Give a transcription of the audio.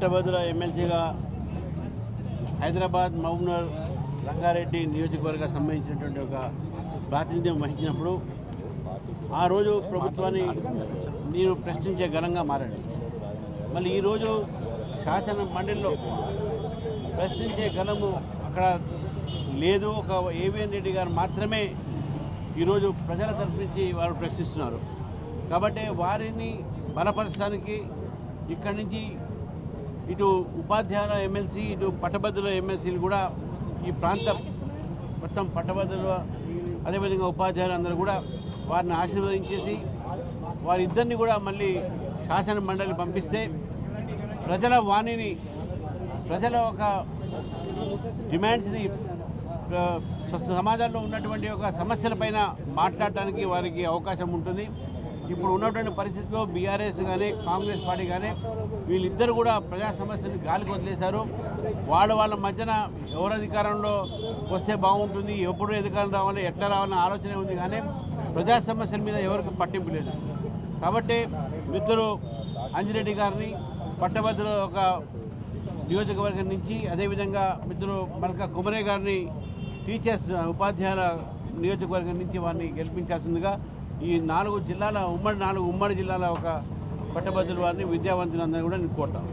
పట్టభద్రుల ఎమ్మెల్సీగా హైదరాబాద్ మహబూబ్నగర్ రంగారెడ్డి నియోజకవర్గ సంబంధించినటువంటి ఒక ప్రాతినిధ్యం వహించినప్పుడు ఆ రోజు ప్రభుత్వాన్ని నేను ప్రశ్నించే గలంగా మారాడు. మళ్ళీ ఈరోజు శాసన మండలిలో ప్రశ్నించే గలము అక్కడ లేదు. ఒక ఏవిఎన్ రెడ్డి గారు మాత్రమే ఈరోజు ప్రజల తరఫు నుంచి వారు ప్రశ్నిస్తున్నారు. కాబట్టి వారిని బలపరచడానికి ఇక్కడి నుంచి ఇటు ఉపాధ్యాయుల ఎమ్మెల్సీ ఇటు పట్టభద్రుల ఎమ్మెల్సీలు కూడా ఈ ప్రాంత మొత్తం పట్టభద్రులు అదేవిధంగా ఉపాధ్యాయులు అందరూ కూడా వారిని ఆశీర్వదించేసి వారిద్దరిని కూడా మళ్ళీ శాసన మండలి పంపిస్తే ప్రజల వాణిని ప్రజల ఒక డిమాండ్స్ని సమాజంలో ఉన్నటువంటి ఒక సమస్యలపైన మాట్లాడటానికి వారికి అవకాశం ఉంటుంది. ఇప్పుడు ఉన్నటువంటి పరిస్థితిలో బీఆర్ఎస్ కానీ కాంగ్రెస్ పార్టీ కానీ వీళ్ళిద్దరు కూడా ప్రజా సమస్యలను గాలికి వదిలేశారు. వాళ్ళ మధ్యన ఎవరు అధికారంలో వస్తే బాగుంటుంది, ఎప్పుడు అధికారం రావాలి, ఎట్లా రావాలన్న ఆలోచన ఉంది. కానీ ప్రజా సమస్యల మీద ఎవరికి పట్టింపు లేదు. కాబట్టి మిత్రులు అంజిరెడ్డి గారిని పట్టభద్రుల ఒక నియోజకవర్గం నుంచి, అదేవిధంగా మిత్రులు మల్కా కుమరే గారిని టీచర్స్ ఉపాధ్యాయుల నియోజకవర్గం నుంచి వారిని గెలిపించాల్సిందిగా ఈ 4 జిల్లాల ఉమ్మడి జిల్లాల ఒక పట్టభద్రుల వారిని విద్యావంతులందరూ కూడా నేను కోరుతాను.